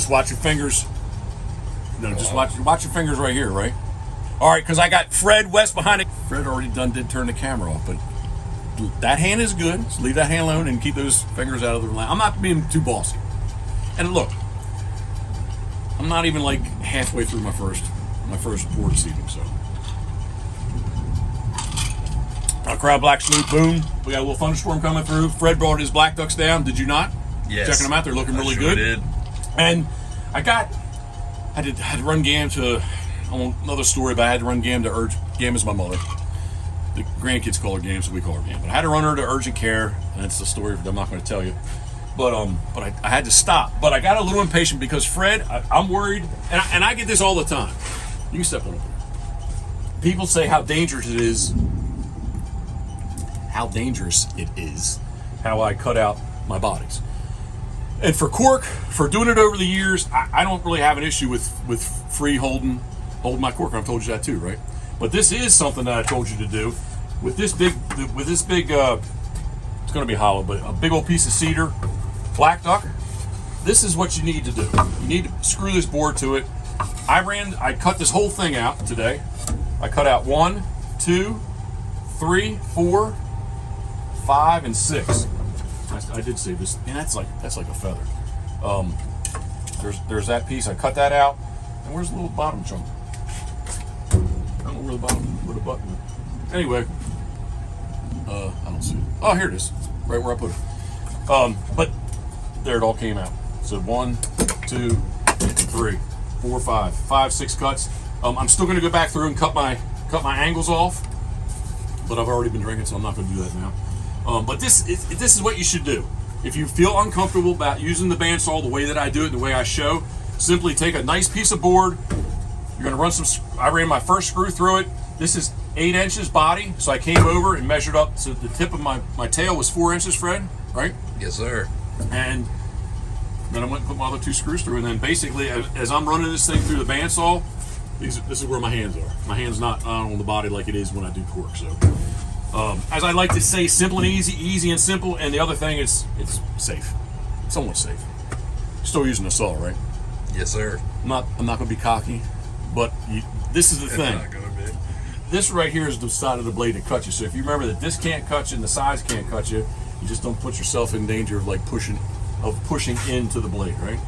Just watch your fingers. No, just watch your fingers right here, right? All right, because I got Fred West behind it. Fred already did turn the camera off, but that hand is good. So leave that hand alone and keep those fingers out of the line. I'm not being too bossy. And look, I'm not even like halfway through my first board seating, so. Crowd black snoop, boom. We got a little thunderstorm coming through. Fred brought his black ducks down. Did you not? Yes. Checking them out. They're looking really good. Did. And I had to run Gam to another story, but I had to run Gam to urge. Gam is my mother. The grandkids call her Gam, so we call her Gam. But I had to run her to urgent care, and it's a story I'm not going to tell you. But I had to stop. But I got a little impatient because Fred, I'm worried, and I get this all the time. You can step on it. People say how dangerous it is. How dangerous it is. How I cut out my bodies. And for cork, for doing it over the years, I don't really have an issue with free holding my cork. I've told you that too, right? But this is something that I told you to do with this big. It's going to be hollow, but a big old piece of cedar, black duck. This is what you need to do. You need to screw this board to it. I cut this whole thing out today. I cut out 1, 2, 3, 4, 5, and 6. I did say this, and that's like a feather. There's that piece. I cut that out. And where's the little bottom chunk? I don't know where the button is. Anyway, I don't see it. Oh, here it is, right where I put it. But there it all came out. So 1, 2, 3, 4, 5, 6 cuts. I'm still going to go back through and cut my angles off, but I've already been drinking, so I'm not going to do that now. But this is what you should do. If you feel uncomfortable about using the bandsaw the way that I do it, the way I show, simply take a nice piece of board. You're going to run some. I ran my first screw through it. This is 8 inches body, so I came over and measured up. So the tip of my tail was 4 inches, Fred, right? Yes, sir. And then I went and put my other 2 screws through, and then basically, as I'm running this thing through the bandsaw, this is where my hands are. My hand's not on the body like it is when I do cork. So, as I like to say, simple and easy and simple. And the other thing is, it's safe, somewhat safe. Still using a saw, right? Yes, sir. I'm not going to be cocky, but this is the thing. Not gonna be. This right here is the side of the blade that cuts you. So if you remember that this can't cut you and the sides can't cut you, you just don't put yourself in danger of like pushing into the blade, right?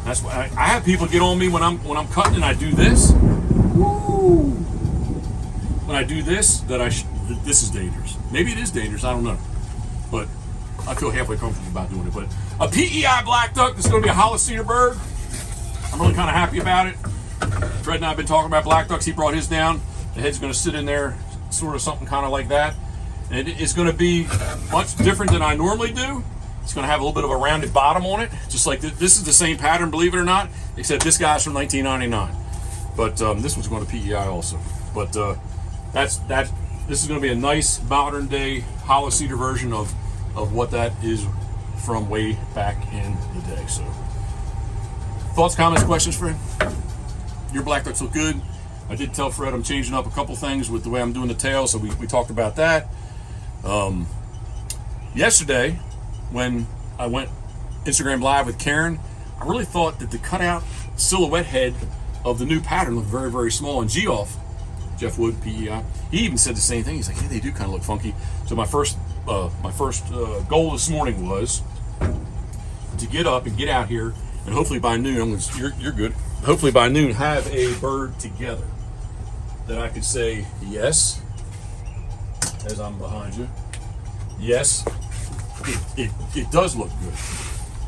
That's why I have people get on me when I'm cutting and I do this. Woo! When I do this, this is dangerous. Maybe it is dangerous. I don't know, but I feel halfway comfortable about doing it. But a PEI black duck. This is going to be a hollow cedar bird. I'm really kind of happy about it. Fred and I have been talking about black ducks. He brought his down. The head's going to sit in there, sort of something kind of like that. And it's going to be much different than I normally do. It's going to have a little bit of a rounded bottom on it, just like this is the same pattern, believe it or not, except this guy's from 1999. But this one's going to PEI also. But this is going to be a nice modern day hollow cedar version of what that is from way back in the day. So, thoughts, comments, questions, Fred? Your black ducks look good. I did tell Fred I'm changing up a couple things with the way I'm doing the tail, so we talked about that. Yesterday, when I went Instagram Live with Karen, I really thought that the cutout silhouette head of the new pattern looked very, very small. And Jeff Wood, PEI, he even said the same thing. He's like, hey, they do kind of look funky. So my first goal this morning was to get up and get out here, and hopefully by noon, you're good. Hopefully by noon, have a bird together that I could say yes, as I'm behind you. Yes, it does look good,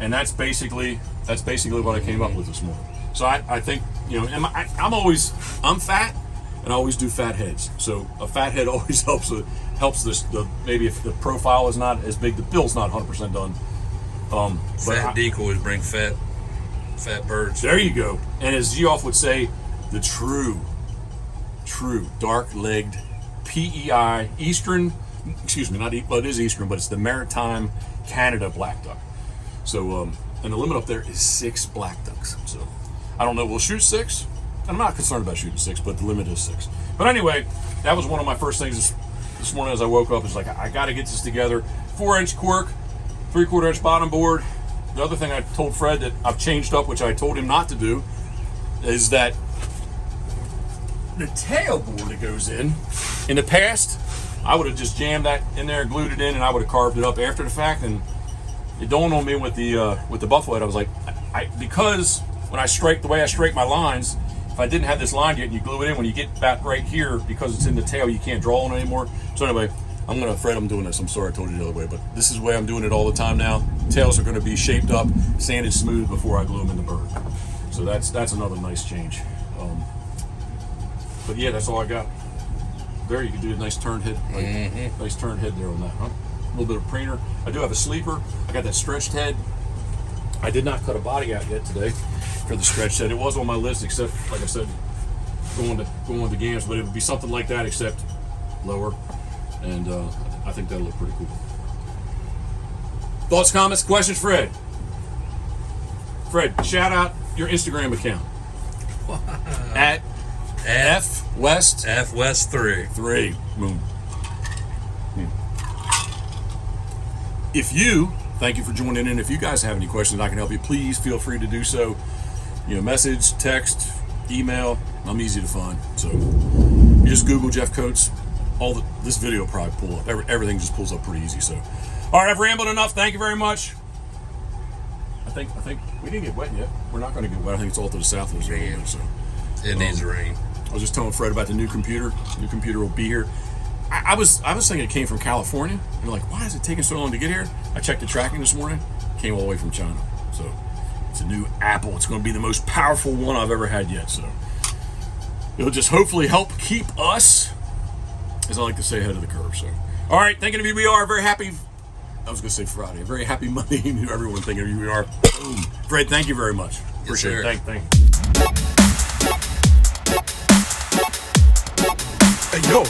and that's basically what I came up with this morning. So I think, I'm fat, and I always do fat heads. So a fat head always helps this. Maybe if the profile is not as big, the bill's not 100% done. Fat decoys bring fat birds. There you go. And as Geoff would say, the true dark-legged PEI Eastern. Excuse me, it is Eastern, but it's the Maritime Canada black duck. So, and the limit up there is 6 black ducks. So, I don't know, we'll shoot 6. I'm not concerned about shooting 6, but the limit is 6. But anyway, that was one of my first things this morning as I woke up. It's like, I got to get this together. 4-inch cork, 3/4 inch bottom board, the other thing I told Fred that I've changed up, which I told him not to do, is that the tail board that goes in the past, I would have just jammed that in there, glued it in, and I would have carved it up after the fact. And it dawned on me with the buffalo head, I was like, because when I strike the way I strike my lines, if I didn't have this line yet and you glue it in, when you get back right here, because it's in the tail, you can't draw on it anymore. So anyway, Fred, I'm doing this. I'm sorry I told you the other way, but this is the way I'm doing it all the time now. Tails are going to be shaped up, sanded smooth before I glue them in the bird. So that's another nice change. But yeah, that's all I got. There, you can do a nice turned head. Nice turned head there on that, huh? A little bit of preener. I do have a sleeper. I got that stretched head. I did not cut a body out yet today for the stretched head. It was on my list, except, like I said, going with the gams, but it would be something like that, except lower. And I think that'll look pretty cool. Thoughts, comments, questions, Fred? Fred, shout out your Instagram account. At FWest 3. Boom. Thank you for joining in. If you guys have any questions I can help you, please feel free to do so. Message, text, email. I'm easy to find. So you just Google Jeff Coates. This video will probably pull up. Everything just pulls up pretty easy. So, all right, I've rambled enough. Thank you very much. I think we didn't get wet yet. We're not going to get wet. I think it's all to the south of us. Man, so it needs rain. I was just telling Fred about the new computer. The new computer will be here. I was thinking it came from California. They're like, why is it taking so long to get here? I checked the tracking this morning. It came all the way from China. So it's a new Apple. It's going to be the most powerful one I've ever had yet. So it'll just hopefully help keep us, as I like to say, ahead of the curve. So, all right, thinking of you, we are very happy. I was going to say Friday. A very happy Monday to everyone thinking of you, we are. Boom. Fred, thank you very much. Appreciate it. Thank you. Hey, yo.